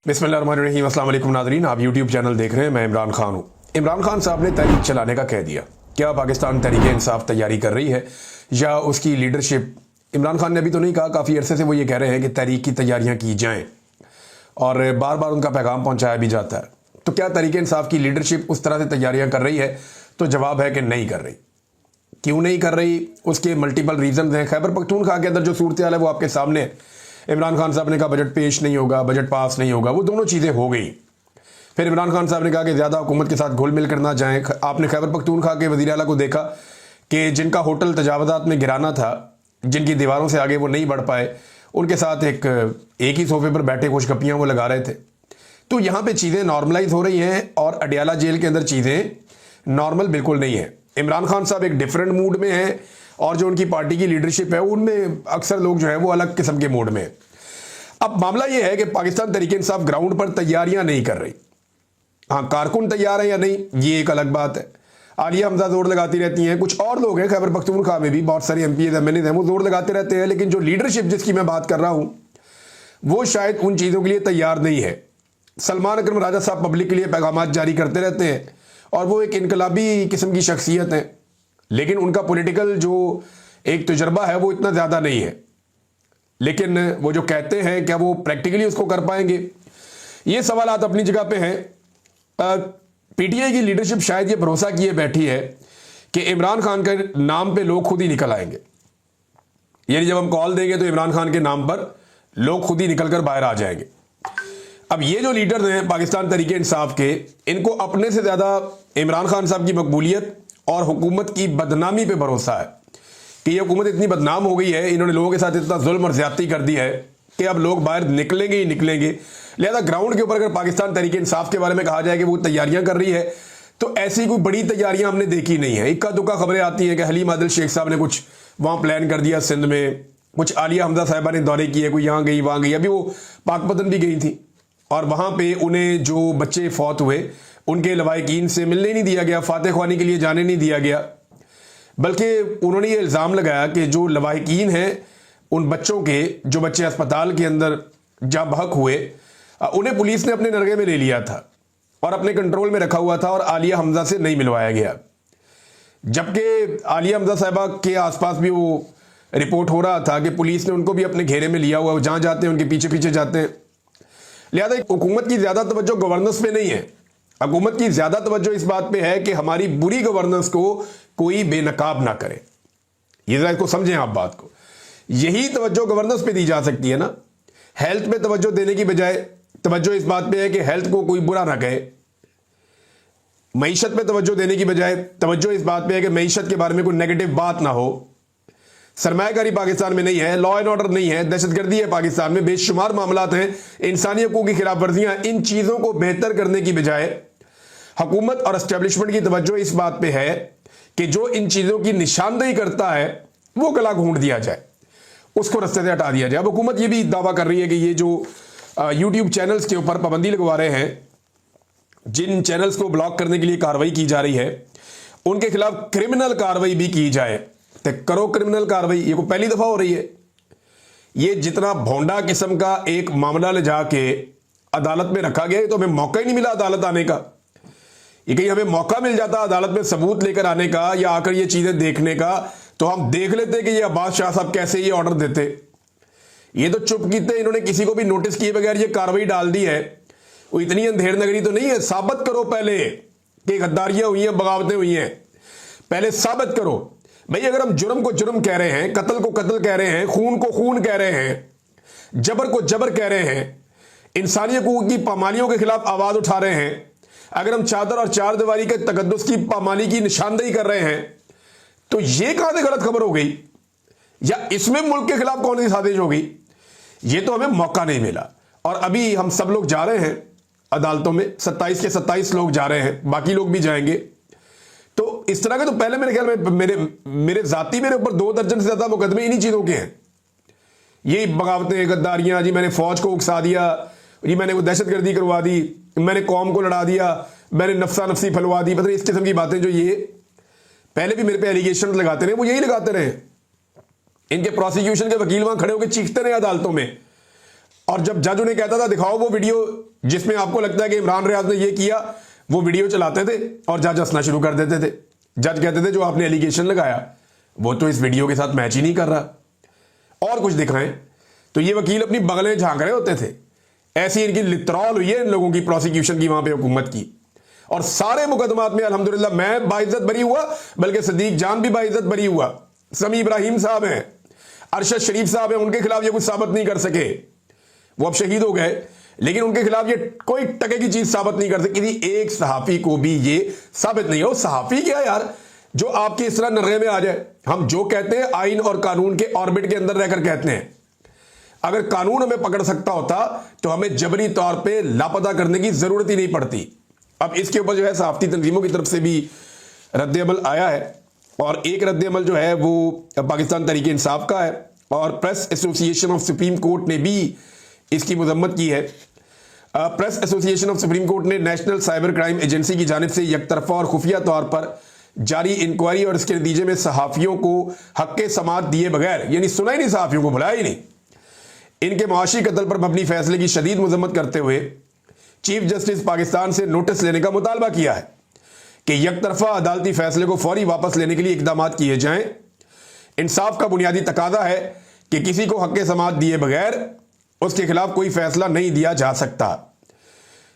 बिस्मिल्लाहिर्रहमानिर्रहीम। अस्सलाम वालेकुम नाज़रीन, आप यूट्यूब चैनल देख रहे हैं। मैं इमरान खान हूँ। इमरान खान साहब ने तहरीक चलाने का कह दिया। क्या पाकिस्तान तहरीक इंसाफ तैयारी कर रही है या उसकी लीडरशिप? इमरान खान ने अभी तो नहीं कहा, काफ़ी अरसे से वो ये कह रहे हैं कि तहरीक की तैयारियाँ की जाएँ और बार बार उनका पैगाम पहुँचाया भी जाता है। तो क्या तहरीक इंसाफ की लीडरशिप उस तरह से तैयारियाँ कर रही है? तो जवाब है कि नहीं कर रही। क्यों नहीं कर रही? उसके मल्टीपल रीजन हैं। खैबर पख्तूनख्वा के अंदर जो सूरत हाल है वो आपके सामने है। इमरान खान साहब ने कहा बजट पेश नहीं होगा, बजट पास नहीं होगा, वो दोनों चीज़ें हो गई। फिर इमरान खान साहब ने कहा कि ज़्यादा हुकूमत के साथ घुल मिल कर ना जाएं। आपने खैबर पख्तूनख्वा के वज़ीर आला को देखा कि जिनका होटल तजावज़ात में गिराना था, जिनकी दीवारों से आगे वो नहीं बढ़ पाए, उनके साथ एक ही सोफे पर बैठे कुछ गप्पियाँ वो लगा रहे थे। तो यहाँ पर चीज़ें नॉर्मलाइज हो रही हैं और अडियाला जेल के अंदर चीज़ें नॉर्मल बिल्कुल नहीं है। इमरान खान साहब एक डिफरेंट मूड में हैं और जो उनकी पार्टी की लीडरशिप है उनमें अक्सर लोग जो है वो अलग किस्म के मूड में। अब मामला ये है कि पाकिस्तान तहरीक इंसाफ ग्राउंड पर तैयारियां नहीं कर रही। हाँ, कारकुन तैयार है या नहीं ये एक अलग बात है। आलिया हमजा जोर लगाती रहती हैं, कुछ और लोग हैं खैबर पख्तूनख्वा में भी बहुत सारे एमपी एमएनए हैं, वो जोर लगाते रहते हैं। लेकिन जो लीडरशिप जिसकी मैं बात कर रहा हूं वो शायद उन चीज़ों के लिए तैयार नहीं है। सलमान अकरम राजा साहब पब्लिक के लिए पैगाम जारी करते रहते हैं और वो एक इनकलाबी किस्म की शख्सियत है, लेकिन उनका पॉलिटिकल जो एक तजुर्बा है वो इतना ज़्यादा नहीं है। लेकिन वो जो कहते हैं क्या वो प्रैक्टिकली उसको कर पाएंगे? ये सवालात अपनी जगह पे हैं। पीटीआई की लीडरशिप शायद ये भरोसा किए बैठी है कि इमरान खान के नाम पे लोग खुद ही निकल आएंगे। यानी जब हम कॉल देंगे तो इमरान खान के नाम पर लोग खुद ही निकल कर बाहर आ जाएंगे। अब ये जो लीडर हैं पाकिस्तान तहरीक इंसाफ के, इनको अपने से ज़्यादा इमरान खान साहब की मकबूलियत और हुकूमत की बदनामी पे भरोसा है कि ये हुकूमत इतनी बदनाम हो गई है, इन्होंने लोगों के साथ इतना जुल्म और ज्यादती कर दी है कि अब लोग बाहर निकलेंगे ही निकलेंगे। लिहाजा ग्राउंड के ऊपर अगर पाकिस्तान तहरीक इंसाफ के बारे में कहा जाए कि वो तैयारियां कर रही है, तो ऐसी कोई बड़ी तैयारियां हमने देखी नहीं है। इक्का दुक्का खबरें आती हैं कि हलीम आदिल शेख साहब ने कुछ वहाँ प्लान कर दिया सिंध में, कुछ आलिया हमजा साहिबा ने दौरे किए, कोई यहाँ गई वहाँ गई। अभी वो पाकपतन भी गई थी और वहाँ पे उन्हें जो बच्चे फौत हुए उनके लवाहिकीन से मिलने नहीं दिया गया, फातह ख्वानी के लिए जाने नहीं दिया गया, बल्कि उन्होंने ये इल्ज़ाम लगाया कि जो लवाहिकीन हैं उन बच्चों के, जो बच्चे अस्पताल के अंदर जा बहक हुए, उन्हें पुलिस ने अपने नरगे में ले लिया था और अपने कंट्रोल में रखा हुआ था और आलिया हमजा से नहीं मिलवाया गया। जबकि आलिया हमजा साहिबा के आसपास भी वो रिपोर्ट हो रहा था कि पुलिस ने उनको भी अपने घेरे में लिया हुआ, जहाँ जाते हैं उनके पीछे पीछे जाते हैं। लिहाजा हुकूमत की ज़्यादा तवज्जो गवर्नेंस पे नहीं है। हुकूमत की ज़्यादा तवज्जो इस बात पे है कि हमारी बुरी गवर्नेंस को कोई बेनकाब ना करे। ये जरा इसको समझें आप बात को। यही तवज्जो गवर्नेंस पे दी जा सकती है ना। हेल्थ पे तवज्जो देने की बजाय तवज्जो इस बात पे है कि हेल्थ को कोई बुरा ना कहे। मईशत पे तवज्जो देने की बजाय तवज्जो इस बात पे है कि मईशत के बारे में कोई नेगेटिव बात ना हो। सरमायाकारी पाकिस्तान में नहीं है, लॉ एंड ऑर्डर नहीं है, दहशतगर्दी है पाकिस्तान में, बेशुमार मामलात हैं, इंसानी हकूक़ की खिलाफ वर्जियां। इन चीज़ों को बेहतर करने की बजाय हुकूमत और एस्टेब्लिशमेंट की तवज्जो इस बात पे है कि जो इन चीज़ों की निशानदेही करता है वो गला घूंट दिया जाए, उसको रास्ते से हटा दिया जाए। अब हुकूमत ये भी दावा कर रही है कि ये जो यूट्यूब चैनल्स के ऊपर पाबंदी लगवा रहे हैं, जिन चैनल्स को ब्लॉक करने के लिए कार्रवाई की जा रही है, उनके खिलाफ क्रिमिनल कार्रवाई भी की जाए। तो करो क्रिमिनल कार्रवाई, ये को पहली दफ़ा हो रही है। ये जितना भोंडा किस्म का एक मामला ले जाके अदालत में रखा गया, तो हमें मौका ही नहीं मिला अदालत आने का। ये कहीं हमें मौका मिल जाता अदालत में सबूत लेकर आने का या आकर ये चीज़ें देखने का, तो हम देख लेते कि ये अब्बास शाह साहब कैसे ये ऑर्डर देते। ये तो चुप कीते, इन्होंने किसी को भी नोटिस किए बगैर ये कार्रवाई डाल दी है। वो इतनी अंधेर नगरी तो नहीं है। साबित करो पहले कि गद्दारियां हुई हैं, बगावतें हुई हैं, पहले साबित करो भाई। अगर हम जुर्म को जुर्म कह रहे हैं, कत्ल को कत्ल कह रहे हैं, खून को खून कह रहे हैं, जबर को जबर कह रहे हैं, इंसानी हकूक़ की पामालियों के खिलाफ आवाज उठा रहे हैं, अगर हम चादर और चार दीवारी के तकद्दुस की पामाली की निशानदेही कर रहे हैं, तो ये कहां से गलत खबर हो गई या इसमें मुल्क के खिलाफ कौन सी साजिश हो गई? ये तो हमें मौका नहीं मिला। और अभी हम सब लोग जा रहे हैं अदालतों में, 27 के 27 लोग जा रहे हैं, बाकी लोग भी जाएंगे। तो इस तरह के तो पहले मेरे ख्याल में मेरे जाती मेरे ऊपर 2 दर्जन से ज्यादा मुकदमे इन्हीं चीजों के हैं। ये बगावतें, गद्दारियां, जी मैंने फौज को उकसा दिया, जी मैंने वो दहशतगर्दी करवा दी, मैंने कौम को लड़ा दिया, मैंने नफसा नफसी फैलवा दी, मतलब इस किस्म की बातें जो ये पहले भी मेरे पे एलिगेशन लगाते रहे, वो यही लगाते रहे। इनके प्रोसिक्यूशन के वकील वहां खड़े होकर चीखते रहे अदालतों में, और जब जज उन्हें कहता था दिखाओ वो वीडियो जिसमें आपको लगता है कि इमरान रियाज ने ये किया, वो वीडियो चलाते थे और जज हंसना शुरू कर देते थे। जज कहते थे जो आपने एलिगेशन लगाया वो तो इस वीडियो के साथ मैच ही नहीं कर रहा, और कुछ दिखाएं। तो ये वकील अपनी बगलें झांक रहे होते थे। ऐसी इनकी लितरॉल हुई है इन लोगों की प्रोसिक्यूशन की वहां पे हुकूमत की। और सारे मुकदमात में अल्हम्दुलिल्लाह मैं बाइज्जत बरी हुआ, बल्कि सदीक जान भी बाइज्जत बरी हुआ। समी इब्राहिम साहब हैं, अरशद शरीफ साहब हैं, उनके खिलाफ ये कुछ साबित नहीं कर सके, वो अब शहीद हो गए, लेकिन उनके खिलाफ ये कोई टके की चीज साबित नहीं कर सकी। किसी एक सहाफी को भी ये साबित नहीं हो। सहाफी क्या यार जो आपके इस तरह नर्रे में आ जाए। हम जो कहते हैं आइन और कानून के ऑर्बिट के अंदर रहकर कहते हैं। अगर कानून हमें पकड़ सकता होता तो हमें जबरी तौर पे लापता करने की जरूरत ही नहीं पड़ती। अब इसके ऊपर जो है सहाफती तंजीमों की तरफ से भी रद्द-ए-अमल आया है, और एक रद्द-ए-अमल जो है वो पाकिस्तान तहरीक इंसाफ का है, और press association of supreme court ने भी इसकी मजम्मत की है। Press association of supreme court ने नेशनल साइबर क्राइम एजेंसी की जानिब से यकतरफा और खुफिया तौर पर जारी इंक्वायरी और इसके नतीजे में सहाफियों को हक समाअत दिए बगैर, यानी सुना ही नहीं, सहाफियों को बुलाया ही नहीं, इनके मुआशी कत्ल पर मबनी फैसले की शदीद मजम्मत करते हुए चीफ जस्टिस पाकिस्तान से नोटिस लेने का मुतालबा किया है कि यकतरफा अदालती फैसले को फौरी वापस लेने के लिए इकदाम किए जाएं। इंसाफ का बुनियादी तकाजा है कि किसी को हक समाअत दिए बगैर उसके खिलाफ कोई फैसला नहीं दिया जा सकता।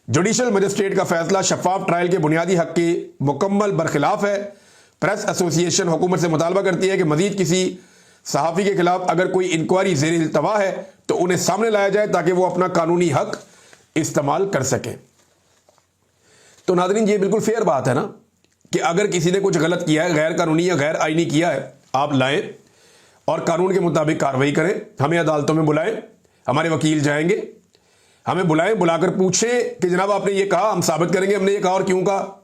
जुडिशल मजिस्ट्रेट का फैसला शफाफ ट्रायल के बुनियादी हक के मुकम्मल बरखिलाफ है। प्रेस एसोसिएशन हुकूमत से मुतालबा करती है कि मजीद किसी सहाफ़ी के खिलाफ अगर कोई इंक्वायरी ज़ेर इल्तवा है तो उन्हें सामने लाया जाए ताकि वो अपना कानूनी हक इस्तेमाल कर सके। तो नाज़रीन ये बिल्कुल फेयर बात है ना कि अगर किसी ने कुछ गलत किया है, गैर कानूनी या गैर आईनी किया है, आप लाएं और कानून के मुताबिक कार्रवाई करें। हमें अदालतों में बुलाएं, हमारे वकील जाएंगे, हमें बुलाएं, बुलाकर पूछें कि जनाब आपने ये कहा, हम साबित करेंगे हमने ये कहा और क्यों कहा,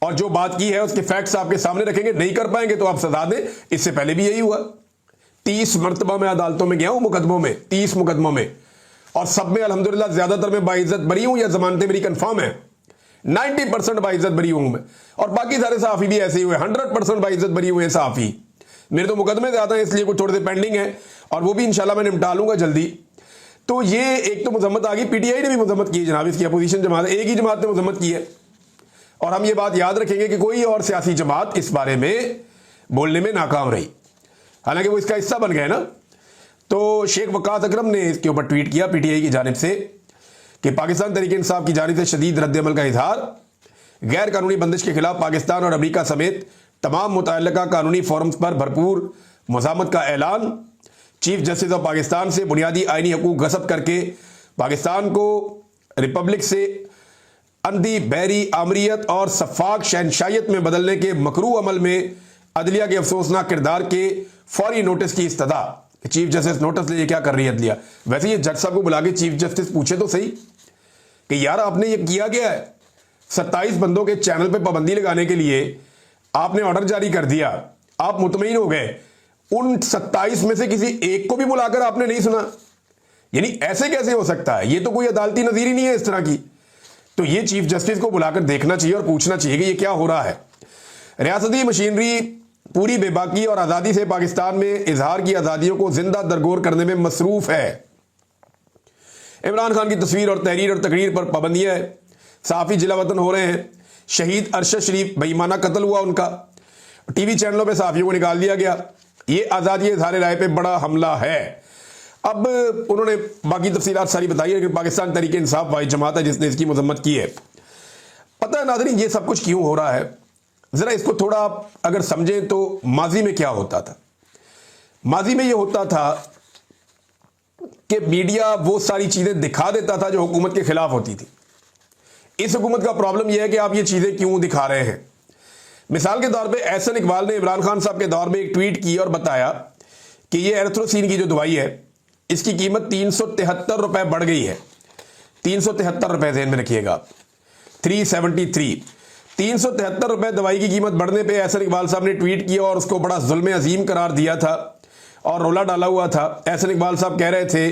और जो बात की है उसके फैक्ट्स आपके सामने रखेंगे। नहीं कर पाएंगे तो आप सजा दें। इससे पहले भी यही हुआ। 30 मरतबा मैं अदालतों में गया हूं मुकदमों में, 30 मुकदमों में, और सब में अल्हम्दुलिल्लाह ज्यादातर में बाइज्जत बरी हूं या जमानतें मेरी कंफर्म है। 90% बाइज्जत बरी हूं मैं, और बाकी सारे सहाफी भी ऐसे ही हुए, 100% बाइज्जत बरी हुए सहाफी। मेरे तो मुकदमे ज्यादा है इसलिए कुछ थोड़े से पेंडिंग है, और वो भी इंशाल्लाह मैं निपटा लूंगा जल्दी। तो ये एक तो मजम्मत आ गई, पीटीआई ने भी मजम्मत की है जनाब, इसकी अपोजिशन जमात, एक ही जमात ने मजम्मत की है। और हम ये बात याद रखेंगे कि कोई और सियासी जमात इस बारे में बोलने में नाकाम रही, हालांकि वो इसका हिस्सा बन गए ना। तो शेख वकास अकरम ने इसके ऊपर ट्वीट किया पीटीआई की जानिब से कि पाकिस्तान तहरीक इंसाफ की जानिब से शदीद रद्द-ए-अमल का इजहार, गैर कानूनी बंदिश के खिलाफ पाकिस्तान और अमरीका समेत तमाम मुतअल्लिका कानूनी फोरम्स पर भरपूर मुज़ामत का ऐलान। चीफ जस्टिस ऑफ पाकिस्तान से बुनियादी आइनी हकूक गसब करके पाकिस्तान को रिपब्लिक से अंधी बहरी आमरीत और सफाक शहनशाहियत में बदलने के मकरू अमल में अदलिया के अफसोसनाक किरदार के फौरी नोटिस की इस्तदा। चीफ जस्टिस नोटिस ले, क्या कर रही है अदलिया? वैसे ये जज साहब को बुला के चीफ जस्टिस पूछे तो सही कि यार आपने ये किया क्या है? 27 बंदों के चैनल पे पाबंदी लगाने के लिए आपने ऑर्डर जारी कर दिया, आप मुतमईन हो गए, उन 27 में से किसी एक को भी बुलाकर आपने नहीं सुना? यानी ऐसे कैसे हो सकता है? ये तो कोई अदालती नजीर ही नहीं है इस तरह की। तो ये चीफ जस्टिस को बुलाकर देखना चाहिए और पूछना चाहिए कि ये क्या हो रहा है। रियासती मशीनरी पूरी बेबाकी और आज़ादी से पाकिस्तान में इजहार की आज़ादियों को जिंदा दरगोर करने में मसरूफ है। इमरान खान की तस्वीर और तहरीर और तकरीर पर पाबंदियां है, सहाफ़ी जिला वतन हो रहे हैं, शहीद अरशद शरीफ बेईमाना कत्ल हुआ उनका, टीवी चैनलों पर सहाफ़ियों को निकाल दिया गया। ये आज़ादी इजहार राय पे बड़ा हमला है। अब उन्होंने बाकी तफसीलात सारी बताई है, लेकिन पाकिस्तान तहरीक इंसाफ वाहिद जमात है जिसने इसकी मजम्मत की है। पता है नाज़रीन ये सब कुछ क्यों हो रहा है? ज़रा इसको थोड़ा आप अगर समझें तो माजी में क्या होता था। माजी में ये होता था कि मीडिया वो सारी चीज़ें दिखा देता था जो हुकूमत के खिलाफ होती थी। इस हुकूमत का प्रॉब्लम यह है कि आप ये चीज़ें क्यों दिखा रहे हैं। मिसाल के तौर पे एहसन इकबाल ने इमरान खान साहब के दौर में एक ट्वीट की और बताया कि ये एरिथ्रोसीन की जो दवाई है इसकी कीमत 373 रुपए बढ़ गई है। 373 रुपए ध्यान में रखिएगा, 373 373 रुपए दवाई की कीमत बढ़ने पे एहसन इकबाल साहब ने ट्वीट किया और उसको बड़ा जुल्म अजीम करार दिया था और रोला डाला हुआ था। एहसन इकबाल साहब कह रहे थे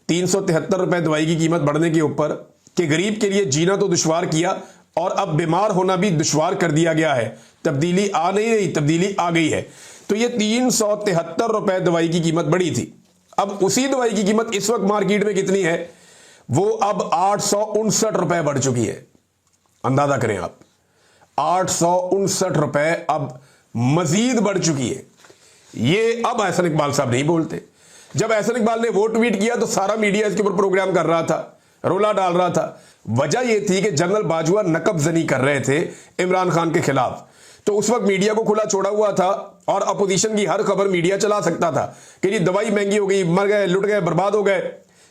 373 रुपए दवाई की कीमत बढ़ने के ऊपर कि गरीब के लिए जीना तो दुश्वार किया और अब बीमार होना भी दुश्वार कर दिया गया है। तब्दीली आ नहीं रही, तब्दीली आ गई है। तो ये 373 रुपए दवाई की कीमत बढ़ी थी। अब उसी दवाई की कीमत इस वक्त मार्केट में कितनी है? वो अब 859 रुपए बढ़ चुकी है। अंदाजा करें आप, 859 रुपए अब मजीद बढ़ चुकी है। ये अब एहसन इकबाल साहब नहीं बोलते। जब एहसन इकबाल ने वो ट्वीट किया तो सारा मीडिया इसके ऊपर प्रोग्राम कर रहा था, रोला डाल रहा था। वजह यह थी कि जनरल बाजवा नकबजनी कर रहे थे इमरान खान के खिलाफ, तो उस वक्त मीडिया को खुला छोड़ा हुआ था और अपोजिशन की हर खबर मीडिया चला सकता था कि जी दवाई महंगी हो गई, मर गए, लुट गए, बर्बाद हो गए,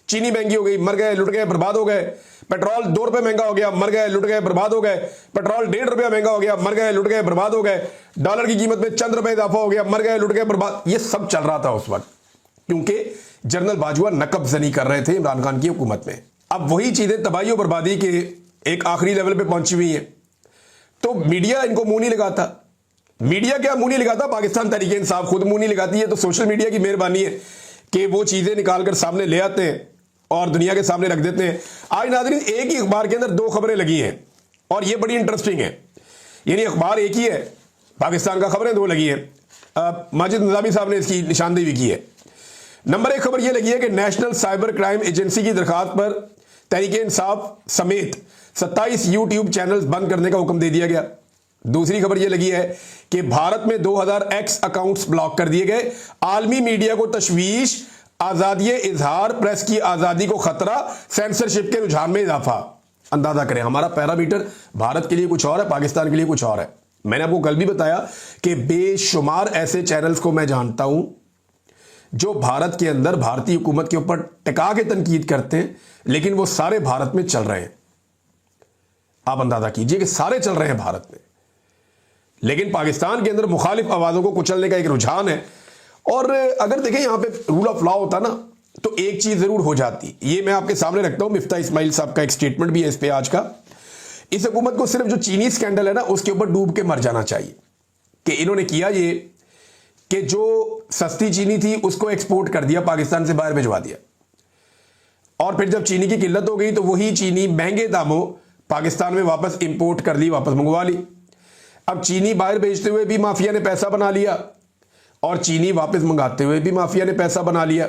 चीनी महंगी हो गई, मर गए, लुट गए, बर्बाद हो गए, पेट्रोल 2 रुपए महंगा हो गया, मर गए, लुट गए, बर्बाद हो गए, पेट्रोल 1.5 रुपया महंगा हो गया, मर गए, लुट गए, बर्बाद हो गए, डॉलर की कीमत में चंद रुपए इजाफा हो गया, मर गए, लुट गए, बर्बाद। ये सब चल रहा था उस वक्त, क्योंकि जनरल बाजवा नकबजनी कर रहे थे इमरान खान की हुकूमत में। अब वही चीजें तबाही और बर्बादी के एक आखिरी लेवल पे पहुंची हुई है, तो मीडिया इनको मुंह नहीं लगाता। मीडिया क्या मुंह नहीं लगाता, पाकिस्तान तहरीक इंसाफ खुद मुंह नहीं लगाती है। तो सोशल मीडिया की मेहरबानी है कि वो चीजें निकालकर सामने ले आते हैं और दुनिया के सामने रख देते हैं। आज नाज़रीन एक ही अखबार के अंदर 2 खबरें लगी हैं और ये बड़ी इंटरेस्टिंग है। यानी अखबार एक ही है, पाकिस्तान का खबरें 2 लगी हैं। माजिद निजामी साहब ने इसकी निशानदेही भी की है। नंबर 1 खबर यह लगी है कि नेशनल साइबर क्राइम एजेंसी की दरखास्त पर तहरीक इंसाफ समेत 27 यूट्यूब चैनल्स बंद करने का हुक्म दे दिया गया। दूसरी खबर यह लगी है कि भारत में 2000 एक्स अकाउंट्स ब्लॉक कर दिए गए। आलमी मीडिया को तशवीश, आजादी इजहार, प्रेस की आजादी को खतरा, सेंसरशिप के रुझान में इजाफा। अंदाजा करें, हमारा पैरामीटर भारत के लिए कुछ और है, पाकिस्तान के लिए कुछ और है। मैंने आपको कल भी बताया कि बेशुमार ऐसे चैनल्स को मैं जानता हूं जो भारत के अंदर भारतीय हुकूमत के ऊपर टिका के तनकीद करते हैं, लेकिन वो सारे भारत में चल रहे हैं। आप अंदाजा कीजिए कि सारे चल रहे हैं भारत में, लेकिन पाकिस्तान के अंदर मुखालिफ आवाजों को कुचलने का एक रुझान है। और अगर देखें यहां पे रूल ऑफ लॉ होता ना तो एक चीज जरूर हो जाती। ये मैं आपके सामने रखता हूं, मिफ्ता इस्माइल साहब का एक स्टेटमेंट भी है इस पे आज का। इस हुकूमत को सिर्फ जो चीनी स्कैंडल है ना उसके ऊपर डूब के मर जाना चाहिए कि इन्होंने किया ये कि जो सस्ती चीनी थी उसको एक्सपोर्ट कर दिया, पाकिस्तान से बाहर भिजवा दिया, और फिर जब चीनी की किल्लत हो गई तो वही चीनी महंगे दामों पाकिस्तान में वापस इंपोर्ट कर ली, वापस मंगवा ली। अब चीनी बाहर भेजते हुए भी माफिया ने पैसा बना लिया और चीनी वापस मंगाते हुए भी माफिया ने पैसा बना लिया।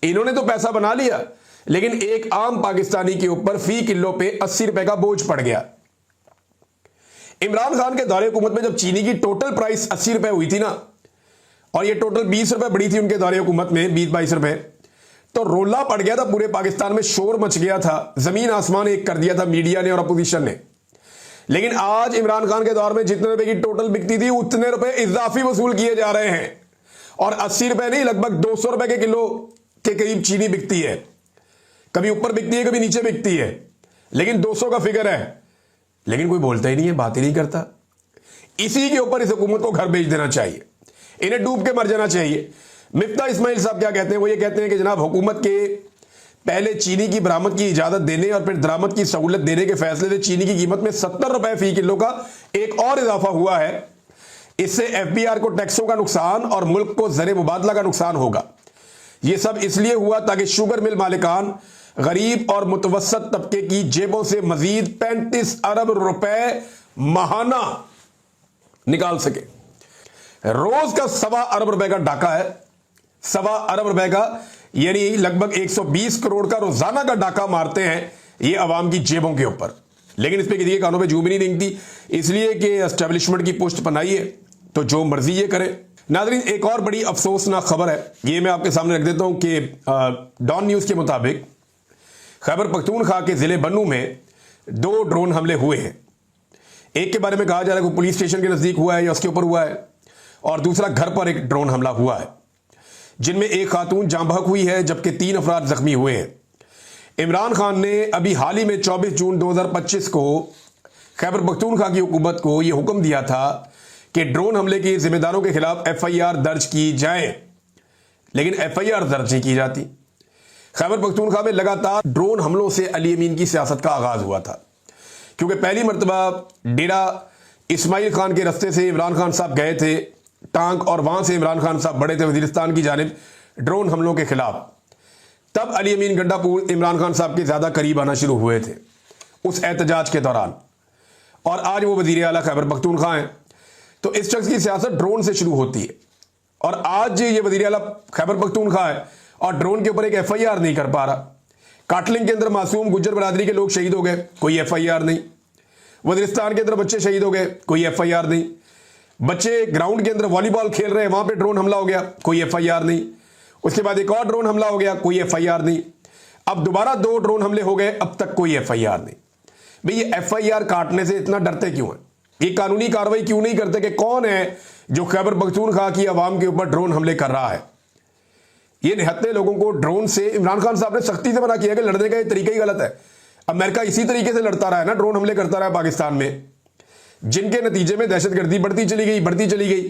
इन्होंने तो पैसा बना लिया, लेकिन एक आम पाकिस्तानी के ऊपर फी किलो पे 80 रुपए का बोझ पड़ गया। इमरान खान के दौरे हुकूमत में जब चीनी की टोटल प्राइस 80 रुपए हुई थी ना, और ये टोटल 20 रुपए बढ़ी थी उनके दौरे हुकूमत में, 20-22 रुपए, तो रोला पड़ गया था पूरे पाकिस्तान में, शोर मच गया था, जमीन आसमान एक कर दिया था मीडिया ने और अपोजिशन ने। लेकिन आज इमरान खान के दौर में जितने रुपए की टोटल बिकती थी उतने रुपए इजाफी वसूल किए जा रहे हैं, और 80 रुपए नहीं, लगभग 200 रुपए के किलो के करीब चीनी बिकती है। कभी ऊपर बिकती है, कभी नीचे बिकती है, लेकिन 200 का फिगर है। लेकिन कोई बोलता ही नहीं है, बात ही नहीं करता। इसी के ऊपर इस हुकूमत को घर भेज देना चाहिए, इन्हें डूब के मर जाना चाहिए। मिफ्ता इस्माइल साहब क्या कहते हैं, वो ये कहते हैं कि जनाब हुकूमत के पहले चीनी की बरामद की इजाजत देने और फिर दरामद की सहूलत देने के फैसले से चीनी की कीमत में 70 रुपए फी किलो का एक और इजाफा हुआ है। इससे एफबीआर को टैक्सों का नुकसान और मुल्क को ज़र मुबादला का नुकसान होगा। यह सब इसलिए हुआ ताकि शुगर मिल मालिकान गरीब और मुतवसत तबके की जेबों से मजीद 35 अरब रुपए माहाना निकाल सके। रोज का 1.25 अरब रुपए का डाका है, 1.25 अरब रुपए का, यानी लगभग 120 करोड़ का रोजाना का डाका मारते हैं ये अवाम की जेबों के ऊपर। लेकिन इस पे किसी के कानों पे जू भी नहीं रेंगती, इसलिए कि एस्टेब्लिशमेंट की पुष्ट पनाई है तो जो मर्जी ये करे। नाज़रीन, एक और बड़ी अफसोसनाक खबर है, ये मैं आपके सामने रख देता हूं कि डॉन न्यूज के मुताबिक खैबर पख्तूनख्वा के जिले बन्नू में 2 ड्रोन हमले हुए हैं। एक के बारे में कहा जा रहा है कि पुलिस स्टेशन के नजदीक हुआ है या उसके ऊपर हुआ है, और दूसरा घर पर एक ड्रोन हमला हुआ है, जिनमें एक खातून जाँ बहक हुई है जबकि 3 अफराद जख्मी हुए हैं। इमरान खान ने अभी हाल ही में 24 जून 2025 को खैबर पख्तूनख्वा की हुकूमत को यह हुक्म दिया था कि ड्रोन हमले के जिम्मेदारों के खिलाफ FIR दर्ज की जाए, लेकिन FIR दर्ज नहीं की जाती। खैबर पख्तूनख्वा में लगातार ड्रोन हमलों से अली अमीन की सियासत का आगाज हुआ था, क्योंकि पहली मरतबा डेरा इस्माइल खान के रस्ते से इमरान खान साहब गए थे टांग, और वहां से इमरान खान साहब बढ़े थे वजीरिस्तान की जानिब ड्रोन हमलों के खिलाफ। तब अली अमीन गंडापुर इमरान खान साहब के ज्यादा करीब आना शुरू हुए थे उस एहतजाज के दौरान, और आज वो वजीर आला खैबर पख्तूनख्वा हैं। तो इस शख्स की सियासत ड्रोन से शुरू होती है, और आज ये वजीर आला खैबर पख्तूनख्वा है और ड्रोन के ऊपर एक FIR नहीं कर पा रहा। काटलिंग के अंदर मासूम गुज्जर बरादरी के लोग शहीद हो गए, कोई FIR नहीं। वजीरिस्तान के अंदर बच्चे शहीद हो गए, कोई FIR नहीं। बच्चे ग्राउंड के अंदर वॉलीबॉल खेल रहे हैं, वहां पे ड्रोन हमला हो गया, कोई FIR नहीं। उसके बाद एक और ड्रोन हमला हो गया, कोई FIR नहीं। अब दोबारा 2 ड्रोन हमले हो गए, अब तक कोई FIR नहीं। भाई ये FIR काटने से इतना डरते क्यों हैं? ये कानूनी कार्रवाई क्यों नहीं करते कि कौन है जो खैबर पख्तूनख्वा की आवाम के ऊपर ड्रोन हमले कर रहा है? ये निहत्ते लोगों को ड्रोन से इमरान खान साहब ने सख्ती से मना किया कि लड़ने का ये तरीका ही गलत है। अमेरिका इसी तरीके से लड़ता रहा है ना, ड्रोन हमले करता रहा है पाकिस्तान में, जिनके नतीजे में दहशतगर्दी बढ़ती चली गई।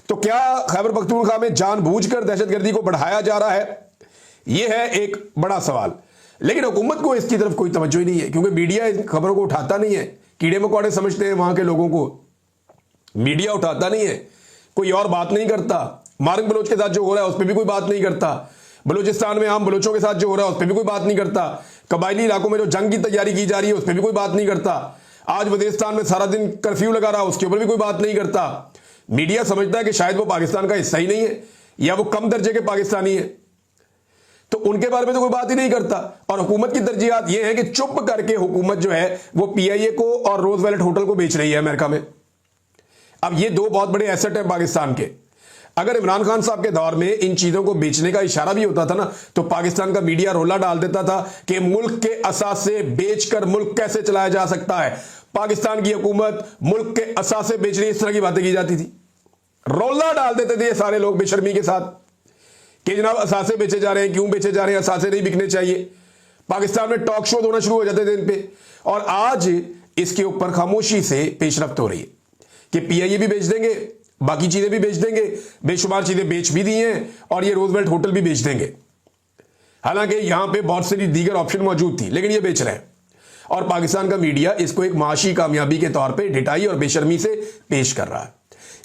तो क्या खैबर पख्तूनख्वा में जानबूझकर दहशतगर्दी को बढ़ाया जा रहा है? यह है एक बड़ा सवाल। लेकिन हुकूमत को इसकी तरफ कोई तवज्जो ही नहीं है, क्योंकि मीडिया इन खबरों को उठाता नहीं है। कीड़े मकोड़े समझते हैं वहां के लोगों को, मीडिया उठाता नहीं है, कोई और बात नहीं करता। मारंग बलोच के साथ जो हो रहा है उस पर भी कोई बात नहीं करता। बलूचिस्तान में आम बलोचों के साथ जो हो रहा है उस पर भी कोई बात नहीं करता। कबायली इलाकों में जो जंग की तैयारी की जा रही है उस पर भी कोई बात नहीं करता। आज वजीरिस्तान में सारा दिन कर्फ्यू लगा रहा है, उसके ऊपर भी कोई बात नहीं करता। मीडिया समझता है कि शायद वो पाकिस्तान का हिस्सा ही नहीं है या वो कम दर्जे के पाकिस्तानी है, तो उनके बारे में तो कोई बात ही नहीं करता। और हुकूमत की तरजीहात ये है कि चुप करके हुकूमत जो है वो PIA को और रोजवेल्ट होटल को बेच रही है अमेरिका में। अब ये 2 बहुत बड़े एसेट हैं पाकिस्तान के। अगर इमरान खान साहब के दौर में इन चीजों को बेचने का इशारा भी होता था ना, तो पाकिस्तान का मीडिया रोला डाल देता था कि मुल्क के असासे बेचकर मुल्क कैसे चलाया जा सकता है। पाकिस्तान की हुकूमत मुल्क के असासे बेच रही है, इस तरह की बातें की जाती थी। रोला डाल देते थे ये सारे लोग बेशर्मी के साथ कि जनाब असासे बेचे जा रहे हैं, क्यों बेचे जा रहे हैं, असासे नहीं बिकने चाहिए। पाकिस्तान में टॉक शो होना शुरू हो जाते थे इन पे। और आज इसके ऊपर खामोशी से पेशरफ्त हो रही है कि PIA भी बेच देंगे, बाकी चीजें भी बेच देंगे, बेशुमार चीजें बेच भी दी हैं, और ये रोजवेल्ट होटल भी बेच देंगे। हालांकि यहां पे बहुत सारी दीगर ऑप्शन मौजूद थी, लेकिन ये बेच रहे हैं। और पाकिस्तान का मीडिया इसको एक माशी कामयाबी के तौर पे ढिठाई और बेशर्मी से पेश कर रहा है।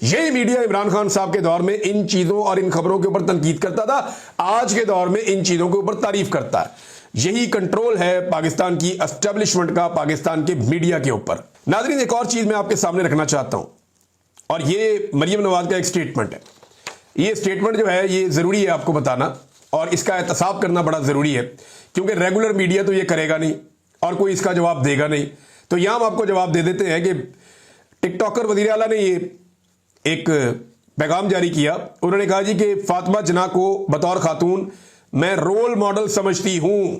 यही मीडिया इमरान खान साहब के दौर में इन चीजों और इन खबरों के ऊपर तनकीद करता था, आज के दौर में इन चीजों के ऊपर तारीफ करता है। यही कंट्रोल है पाकिस्तान की एस्टेब्लिशमेंट का पाकिस्तान के मीडिया के ऊपर। नाज़रीन, एक और चीज मैं आपके सामने रखना चाहता हूं, और ये मरियम नवाज का एक स्टेटमेंट है। ये स्टेटमेंट जो है ये जरूरी है आपको बताना, और इसका एहतसाब करना बड़ा जरूरी है, क्योंकि रेगुलर मीडिया तो ये करेगा नहीं और कोई इसका जवाब देगा नहीं। तो यहां हम आपको जवाब दे देते हैं कि टिकटॉकर वजीर आला ने ये एक पैगाम जारी किया। उन्होंने कहा जी कि फातिमा जना को बतौर खातून मैं रोल मॉडल समझती हूं।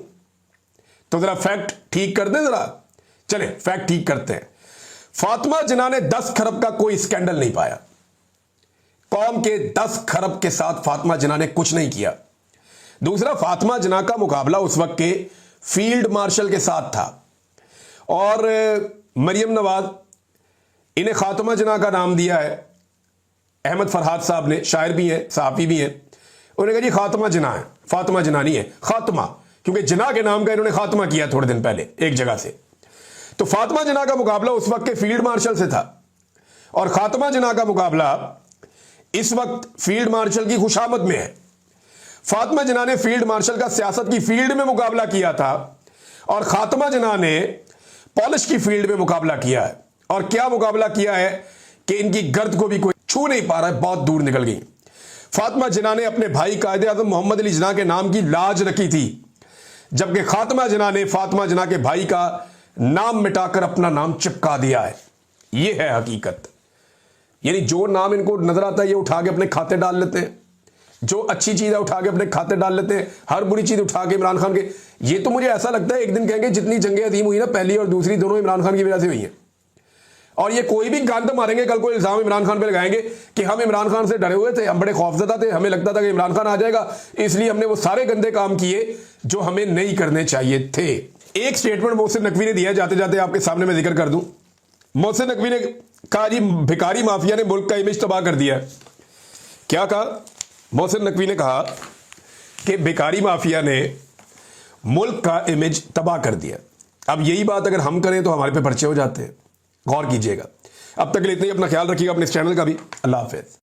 तो जरा फैक्ट ठीक कर दें, जरा चले फैक्ट ठीक करते हैं। फातिमा जना ने 10 खरब का कोई स्कैंडल नहीं पाया। कौम के 10 खरब के साथ फातिमा जना ने कुछ नहीं किया। दूसरा, फातिमा जना का मुकाबला उस वक्त के फील्ड मार्शल के साथ था, और मरियम नवाज इन्हें फातिमा जना का नाम दिया है। अहमद फरहाद साहब ने, शायर भी हैं, सहाफी भी हैं, उन्होंने कहा जी खातिमा जना है, फातिमा जना नहीं है, खातिमा, क्योंकि जना के नाम का इन्होंने खातिमा किया थोड़े दिन पहले एक जगह से। तो फातिमा जना का मुकाबला उस वक्त के फील्ड मार्शल से था, और खातिमा जना का मुकाबला इस वक्त फील्ड मार्शल की खुशामद में है। फातिमा जना ने फील्ड मार्शल का सियासत की फील्ड में मुकाबला किया था, और खातिमा जना ने पॉलिश की फील्ड में मुकाबला किया है। और क्या मुकाबला किया है कि इनकी गर्द को भी कोई छू नहीं पा रहा है, बहुत दूर निकल गई। फातिमा जना ने अपने भाई कायदे आज़म मोहम्मद अली जना के नाम की लाज रखी थी, जबकि खातिमा जना ने फातिमा जना के भाई का नाम मिटाकर अपना नाम चिपका दिया है। यह है हकीकत। यानी जो नाम इनको नजर आता है ये उठा के अपने खाते डाल लेते हैं, जो अच्छी चीज है उठा के अपने खाते डाल लेते हैं, हर बुरी चीज उठा के इमरान खान के। ये तो मुझे ऐसा लगता है एक दिन कहेंगे जितनी जंगें अजीम हुई ना, पहली और दूसरी दोनों इमरान खान की वजह से हुई है। और ये कोई भी गंद मारेंगे, कल को इल्जाम इमरान खान पे लगाएंगे कि हम इमरान खान से डरे हुए थे, हम बड़े खौफजदा थे, हमें लगता था कि इमरान खान आ जाएगा, इसलिए हमने वो सारे गंदे काम किए जो हमें नहीं करने चाहिए थे। एक स्टेटमेंट मोहसिन नकवी ने दिया, जाते जाते आपके सामने मैं जिक्र कर दूं। मोहसिन नकवी ने कहा जी भिखारी माफिया ने मुल्क का इमेज तबाह कर दिया। क्या कहा? मोहसिन नकवी ने कहा कि भिखारी माफिया ने मुल्क का इमेज तबाह कर दिया। अब यही बात अगर हम करें तो हमारे पे पर्चे हो जाते हैं, गौर कीजिएगा। अब तक के लिए इतना ही, अपना ख्याल रखिएगा, अपने इस चैनल का भी। अल्लाह हाफिज।